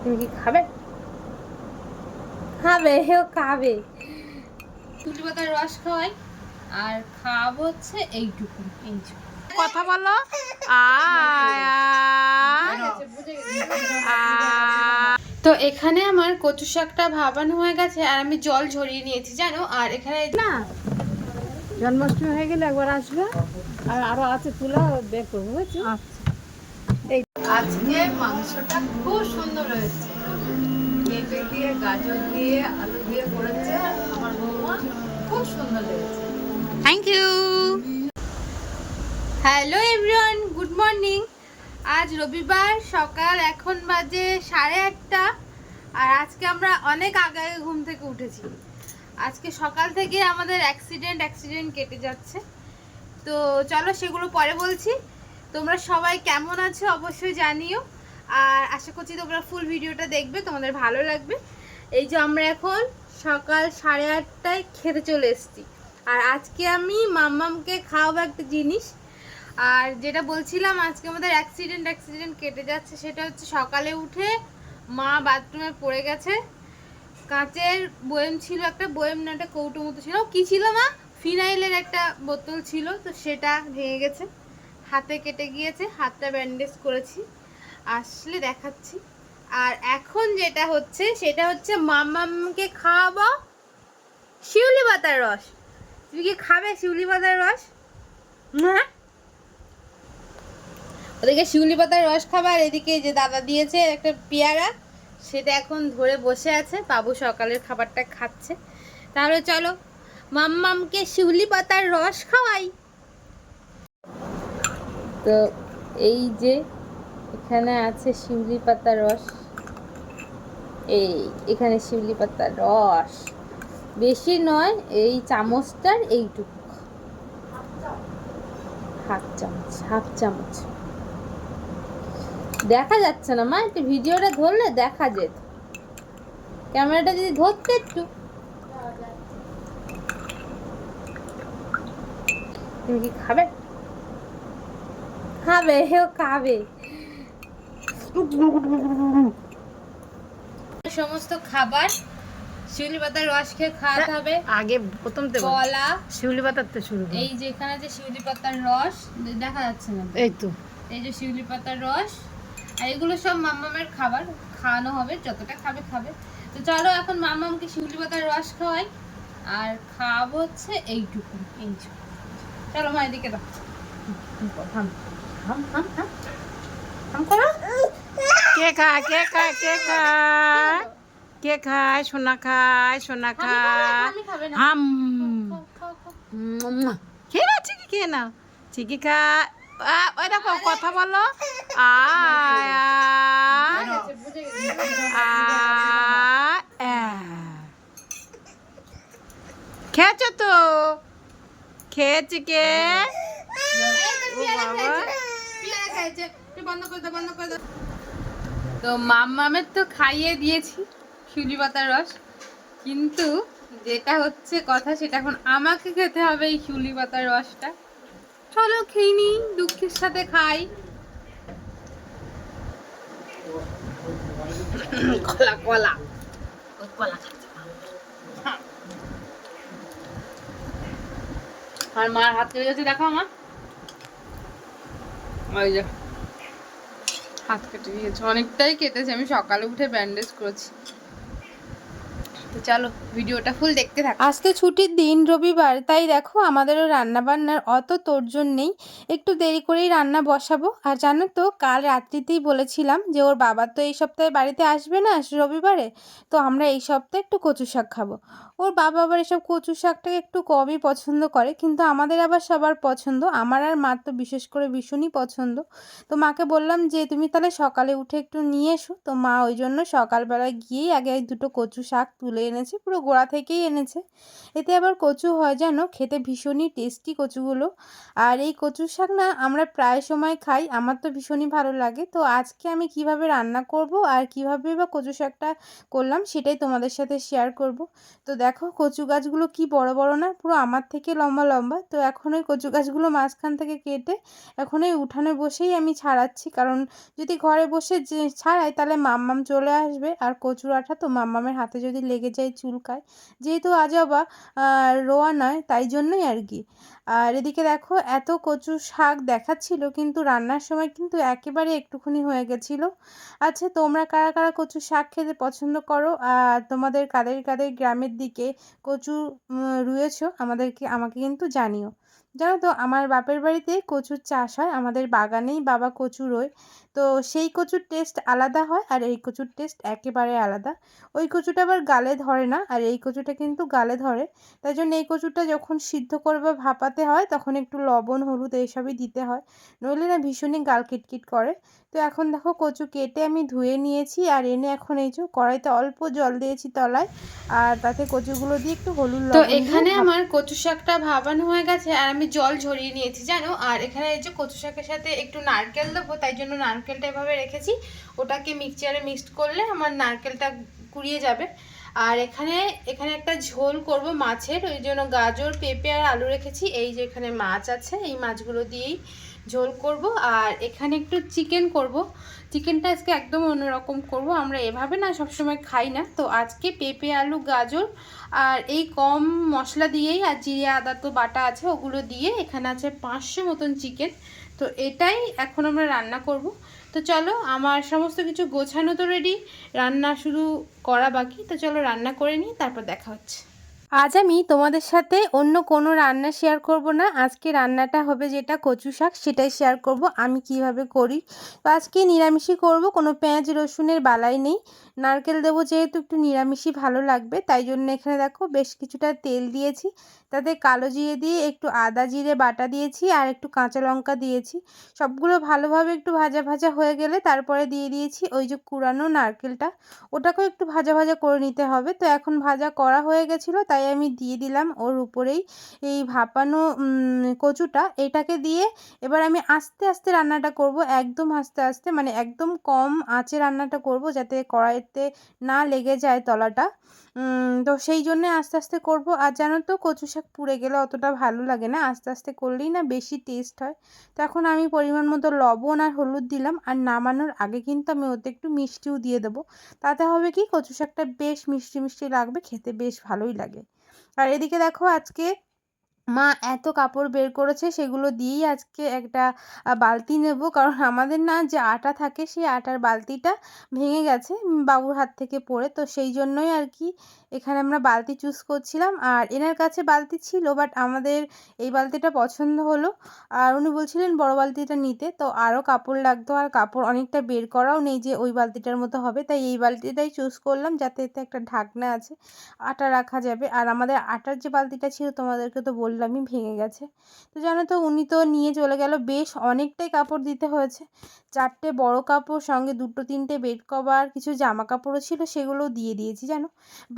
তুমি কি খাবে? খাবে, হেও খাবে। তুলসী পাতার রস খাওয়াই আর খাওয়াবো হচ্ছে এইটুকু। কথা বলো। তো এখানে আমার কচু শাকটা ভাবানো হয়ে গেছে আর আমি জল ঝরিয়ে নিয়েছি জানো। আর এখানে না, জন্মাষ্টমী হয়ে গেলে একবার আসবে। আর আরো আছে তুলা বের করবো, বুঝছো? আজকে মাংসটা খুব সুন্দর হয়েছে, পেঁপে দিয়ে গাজর দিয়ে আলু দিয়ে করেছে আমার বৌমা, খুব সুন্দর লেগেছে। Thank you. Hello everyone, good morning. আজ রবিবার, সকাল এখন বাজে 8:30। আর আজকে আমরা অনেক আগে ঘুম থেকে উঠেছি। আজকে সকাল থেকে আমাদের অ্যাক্সিডেন্ট কেটে যাচ্ছে। তো চলো সেগুলো পরে বলছি। তোমরা সবাই কেমন আছো অবশ্যই জানিও। আর আশা করছি তোমরা ফুল ভিডিওটা দেখবে, তোমাদের ভালো লাগবে। এই যে আমরা এখন সকাল 8:30টায় খেতে চলে এসেছি। আর আজকে আমি মাম্মামকে খাওয়াবো একটা জিনিস। আর যেটা বলছিলাম আজকে আমাদের অ্যাক্সিডেন্ট কেটে যাচ্ছে, সেটা হচ্ছে সকালে উঠে মা বাথরুমে পড়ে গেছে। কাঁচের বয়েম ছিল, একটা বয়েম না একটা কৌটো মতো ছিল, কি ছিল মা? ফিনাইলের একটা বোতল ছিল, তো সেটা ভেঙে গেছে, হাতে কেটে গিয়েছে, হাতটা ব্যান্ডেজ করেছি, আসলে দেখাচ্ছি। আর এখন যেটা হচ্ছে সেটা হচ্ছে মাম্মামকে খাওয়াবো শিউলি পাতার রস। তুমি কি খাবে শিউলি পাতার রস? হ্যাঁ, ওদিকে শিউলি পাতার রস খাবার, এদিকে যে দাদা দিয়েছে একটা পেয়ারা, সেটা এখন ধরে বসে আছে। বাবু সকালের খাবারটা খাচ্ছে। তাহলে চলো মাম্মামকে শিউলি পাতার রস খাওয়াই। তো এই যে এখানে আছে শিউলি পাতার রস, এই এখানে শিউলি পাতার রস বেশি নয়, এই চামচটার এইটুকু, হাফ চামচ। দেখা যাচ্ছে না মা, একটু ভিডিওটা ধরলে দেখা যেত, ক্যামেরাটা যদি ধরতে একটু। তুমি কি খাবে? খাবে, হেও খাবে। সমস্ত খাবার শিউলি পাতার রস খেয়ে খাওয়াতে হবে। আগে প্রথম তো কলা, শিউলি পাতার তো শুরু। এই যে এখানে যে শিউলি পাতার রস দেখা যাচ্ছে না, এই তো এই যে শিউলি পাতার রস। আর এগুলো সব মাম্মামের খাবার, খাওয়ানো হবে, যতটা খাবে খাবে। তো চলো এখন মাম্মামকে শিউলি পাতার রস খাওয়াই আর খাওয়াবো হচ্ছে এইটুকু। চলো মা এদিকে দাও, থাম থাম থাম থাম থাম করো। কে খায়, কে খায়, কে খায়, কে খায়? সোনা খায়, সোনা খায়। হাম, খেয়ে নাও চিকি, খেয়ে নাও চিকি খায়। ওই দেখো কথা বলো। খেয়েছো তো? খেয়েছি কে? তো মাম্মামের তো খাইয়ে দিয়েছি শিউলি পাতার রস, কিন্তু যেটা হচ্ছে কথা সেটা এখন আমাকে খেতে হবে এই শিউলি পাতার রসটা। চলো খেয়ে নি, দুঃখের সাথে খাই। কলা কলা কলা আর মার হাত কেটে গেছে, দেখো আমার ওই যে হাত কেটে গিয়েছে, অনেকটাই কেটেছে। আমি সকালে উঠে ব্যান্ডেজ করেছি। তো চলো ভিডিওটা ফুল দেখতে থাকো। আজকে ছুটির দিন, রবিবার, তাই দেখো আমাদেরও রান্না বান্নার অত তোড়জোড় নেই, একটু দেরি করেই রান্না বসাবো। আর জানো তো কাল রাত্রিতেই বলেছিলাম যে ওর বাবা তো এই সপ্তাহে বাড়িতে আসবে না রবিবারে, তো আমরা এই সপ্তাহে একটু কচু শাক খাবো। ওর বাবা আবার এসব কচু শাকটাকে একটু কমই পছন্দ করে, কিন্তু আমাদের আবার সবার পছন্দ, আমার আর মার তো বিশেষ করে ভীষণই পছন্দ। তো মাকে বললাম যে তুমি তাহলে সকালে উঠে একটু নিয়ে এসো। তো মা ওই জন্য সকালবেলা গিয়েই আগে দুটো কচু শাক তুলে এনেছে, পুরো গোড়া থেকেই এনেছে। এতে আবার কচু হয় জানো, খেতে ভীষণই টেস্টি কচুগুলো। আর এই কচু শাক না আমরা প্রায় সময় খাই, আমার তো ভীষণই ভালো লাগে। তো আজকে আমি কিভাবে রান্না করব আর কিভাবে বা কচু শাকটা করলাম সেটাই তোমাদের সাথে শেয়ার করব। তো দেখো কচু গাছগুলো কি বড় বড় না, পুরো আমার থেকে লম্বা লম্বা। তো এখন ওই কচু গাছগুলো মাঝখান থেকে কেটে এখন এই উঠানে বসেই আমি ছাড়াচ্ছি, কারণ যদি ঘরে বসে যে ছাড়াই তাহলে মাম্মাম চলে আসবে, আর কচুর আঠা তো মাম্মামের হাতে যদি লেগে যায় চুলকায়, যেহেতু আজবা রোয়া নয় তাই জন্যই আর কি। আর এদিকে দেখো এত কচু শাক দেখাচ্ছিল, কিন্তু রান্নার সময় কিন্তু একেবারে একটুখানি হয়ে গেছিলো। আচ্ছা তোমরা কারা কারা কচু শাক খেতে পছন্দ করো, আর তোমাদের কাদের কাদের গ্রামের দিকে কচু রুয়েছো আমাকে কিন্তু জানিও। জানো তো আমার বাপের বাড়িতে কচুর চাষ হয়, আমাদের বাগানেই বাবা কচু রোয়। তো সেই কচুর টেস্ট আলাদা হয়, আর এই কচুর টেস্ট একেবারে আলাদা। ওই কচুটা আবার গালে ধরে না, আর এই কচুটা কিন্তু গালে ধরে। তাই জন্য এই কচুটা যখন সিদ্ধ করে বা ভাপাতে হয় তখন একটু লবণ হলুদ এইসবই দিতে হয়, নইলে না ভীষণই গাল কিটকিট করে। তো এখন দেখো কচু কেটে আমি ধুয়ে নিয়েছি, আর এনে এখন এই যে কড়াইতে অল্প জল দিয়েছি তলায়, আর তাতে কচুগুলো দিয়ে একটু হলুদ তো লবণ দিয়ে এখানে আমার কচু শাকটা ভাবানো হয়ে গেছে, আর আমি জল ঝরিয়ে নিয়েছি জানো। আর এখানে এই যে কচু শাকের সাথে একটু নারকেল দেবো, তাই জন্য নারকেলটা এভাবে রেখেছি। ওটাকে মিক্সচারে মিক্সড করলে আমার নারকেলটা কুড়িয়ে যাবে। আর এখানে এখানে একটা ঝোল করব মাছের, ওই জন্য গাজর পেঁপে আর আলু রেখেছি। এই যে এখানে মাছ আছে, এই মাছগুলো দিয়েই ঝোল করব। আর এখানে একটু চিকেন করব। চিকেনটা আজকে একদম অন্যরকম করব, আমরা এভাবে না সবসময় খাই না। তো আজকে পেঁপে আলু গাজর আর এই কম মশলা দিয়েই, আর জিরে আদা তো বাটা আছে ওগুলো দিয়ে, এখানে আছে 500 মতন চিকেন। তো এটাই এখন আমরা রান্না করব। তো চলো আমার সমস্ত কিছু গোছানো তো রেডি, রান্না শুধু করা বাকি। তো চলো রান্না করে নিই, তারপর দেখা হচ্ছে। আজ আমি তোমাদের সাথে অন্য কোনো রান্না শেয়ার করব না, আজকে রান্নাটা হবে যেটা কচু শাক সেটাই শেয়ার করব আমি কিভাবে করি। তো আজকে নিরামিষই করব, কোনো পেঁয়াজ রসুনের বালাই নেই। নারকেল দেবো যেহেতু একটু নিরামিষই ভালো লাগবে, তাই জন্য এখানে দেখো বেশ কিছুটা তেল দিয়েছি, তাতে কালো জিরে দিয়ে একটু আদা জিরে বাটা দিয়েছি, আর একটু কাঁচা লঙ্কা দিয়েছি। সবগুলো ভালোভাবে একটু ভাজা ভাজা হয়ে গেলে তারপরে দিয়ে দিয়েছি ওই যে কুড়ানো নারকেলটা, ওটাকেও একটু ভাজা ভাজা করে নিতে হবে। তো এখন ভাজা করা হয়ে গেছিলো, তাই আমি দিয়ে দিলাম ওর উপরেই এই ভাপানো কচুটা, এটাকে দিয়ে এবার আমি আস্তে আস্তে রান্নাটা করব, একদম আস্তে আস্তে, মানে একদম কম আঁচে রান্নাটা করব যাতে কড়াইতে না লেগে যায় তলাটা। তো সেই জন্যে আস্তে আস্তে করব। আর জানো তো কচু শাক পুড়ে গেলে অতটা ভালো লাগে না, আস্তে আস্তে করলেই না বেশি টেস্ট হয়। তো এখন আমি পরিমাণ মতো লবণ আর হলুদ দিলাম, আর নামানোর আগে কিন্তু আমি ওতে একটু মিষ্টিও দিয়ে দেবো। তাতে হবে কি কচু শাকটা বেশ মিষ্টি মিষ্টি লাগবে, খেতে বেশ ভালোই লাগে। আর এদিকে দেখো আজকে মা এত কাপড় বের করেছে, সেগুলো দিয়েই আজকে একটা বালতি নেব, কারণ আমাদের না যে আটা থাকে সেই আটার বালতিটা ভেঙে গেছে বাবুর হাত থেকে পড়ে। তো সেই জন্যই আর কি এখানে আমরা বালতি চুজ করছিলাম। আর এনার কাছে বালতি ছিল, বাট আমাদের এই বালতিটা পছন্দ হলো, আর উনি বলছিলেন বড় বালতিটা নিতে। তো আরও কাপড় লাগতো, আর কাপড় অনেকটা বের করাও নেই যে ওই বালতিটার মতো হবে, তাই এই বালতিটাই চুজ করলাম, যাতে এতে একটা ঢাকনা আছে, আটা রাখা যাবে। আর আমাদের আটার যে বালতিটা ছিল তোমাদেরকে তো বললামই ভেঙে গেছে। তো জানো তো উনি তো নিয়ে চলে গেল, বেশ অনেকটাই কাপড় দিতে হয়েছে, 4টে বড় কাপড় সঙ্গে 2-3টে বেড কভার, কিছু জামা কাপড়ও ছিল সেগুলোও দিয়ে দিয়েছি। জানো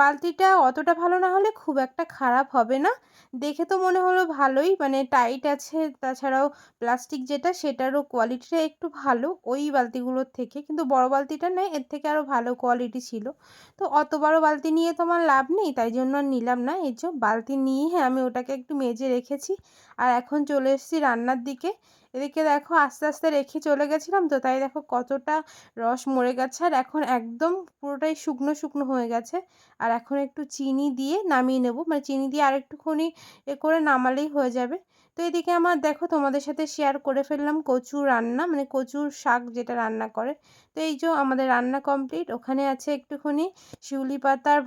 বালতিটা অতটা ভালো না হলে খুব একটা খারাপ হবে না, দেখে তো মনে হলো ভালোই, মানে টাইট আছে, তাছাড়াও প্লাস্টিক যেটা সেটারও কোয়ালিটিটা একটু ভালো ওই বালতিগুলোর থেকে, কিন্তু বড় বালতিটা নেই, এর থেকে আরও ভালো কোয়ালিটি ছিল। তো অত বড় বালতি নিয়ে তো আমার লাভ নেই, তাই জন্য আর নিলাম না। এই যে বালতি নিয়ে আমি ওটাকে একটু মেজে রেখেছি, আর এখন চলে এসেছি রান্নার দিকে। এদিকে দেখো আস্তে আস্তে রেখে চলে গেছিলাম, তো তাই দেখো কতটা রস মরে গেছে, আর এখন একদম পুরোটাই শুকনো শুকনো হয়ে গেছে। আর এখন একটু চিনি দিয়ে নামিয়ে নেব, মানে চিনি দিয়ে আর একটুখানি করে নামালেই হয়ে যাবে। তো এদিকে আমার দেখো তোমাদের সাথে শেয়ার করে ফেললাম কচু রান্না, মানে কচুর শাক যেটা রান্না করে। তো এই যে আমাদের রান্না কমপ্লিট, ওখানে আছে একটুখানি শিউলি পাতার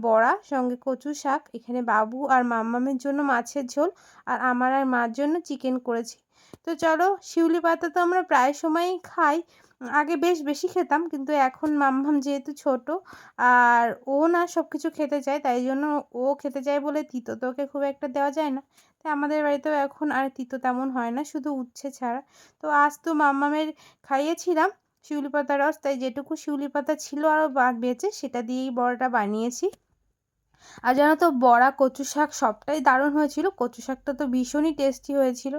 বড়া সঙ্গে কচু শাক, এখানে বাবু আর মাম্মামের জন্য মাছের ঝোল, আর আমার আর মার জন্য চিকেন করেছি। তো চলো, শিউলি পাতা তো আমরা প্রায় সময়ই খাই, আগে বেশ বেশি খেতাম, কিন্তু এখন মাম্মাম যেহেতু ছোট আর ও না সব কিছু খেতে চায়, তাই জন্য ও খেতে চায় বলে তিতো তো ওকে খুব একটা দেওয়া যায় না, তাই আমাদের বাড়িতেও এখন আর তিতো তেমন হয় না, শুধু উচ্ছে ছাড়া। তো আজ তো মাম্মামের খাইয়েছিলাম শিউলি পাতার রস, তাই যেটুকু শিউলি পাতা ছিল আরও বেঁচে সেটা দিয়েই বড়াটা বানিয়েছি। আর জানো তো বড়া কচু শাক সবটাই দারুণ হয়েছিল। কচু শাকটা তো ভীষণই টেস্টি হয়েছিল।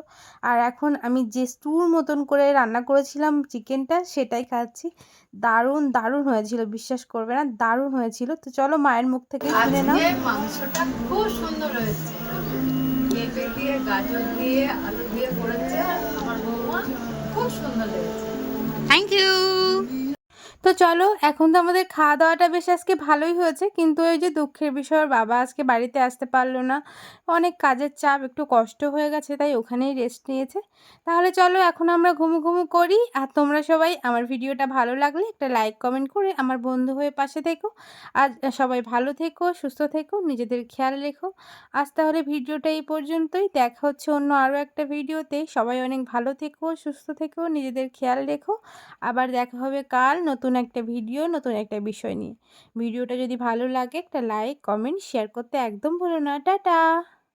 আর এখন আমি যে স্টুর মতন করে রান্না করেছিলাম চিকেনটা সেটাই খাচ্ছি। দারুণ দারুণ হয়েছিল, বিশ্বাস করবে না, দারুণ হয়েছিল। তো চলো মায়ের মুখ থেকে শুনে নাও। আজকে মাংসটা খুব সুন্দর হয়েছে, পেঁপে দিয়ে গাজর দিয়ে আলু দিয়ে করেছে আমার বৌমা, খুব সুন্দর লেগেছে। Thank you. তো চলো, এখন তো আমাদের খাওয়া দাওয়াটা বেশ আজকে ভালোই হয়েছে, কিন্তু ওই যে দুঃখের বিষয় ওর বাবা আজকে বাড়িতে আসতে পারলো না। অনেক কাজের চাপ, একটু কষ্ট হয়ে গেছে, তাই ওখানেই রেস্ট নিয়েছে। তাহলে চলো এখন আমরা ঘুমু ঘুমু করি। আর তোমরা সবাই আমার ভিডিওটা ভালো লাগলে একটা লাইক কমেন্ট করে আমার বন্ধু হয়ে পাশে থেকো। আর সবাই ভালো থেকো, সুস্থ থেকো, নিজেদের খেয়াল রেখো। আজ তাহলে ভিডিওটা এই পর্যন্তই, দেখা হচ্ছে অন্য আরও একটা ভিডিওতে। সবাই অনেক ভালো থেকো, সুস্থ থেকো, নিজেদের খেয়াল রেখো। আবার দেখা হবে কাল নতুন একটা ভিডিও, নতুন একটা বিষয় নিয়ে। ভিডিওটা যদি ভালো লাগে একটা লাইক কমেন্ট শেয়ার করতে একদম ভুলো না। টাটা।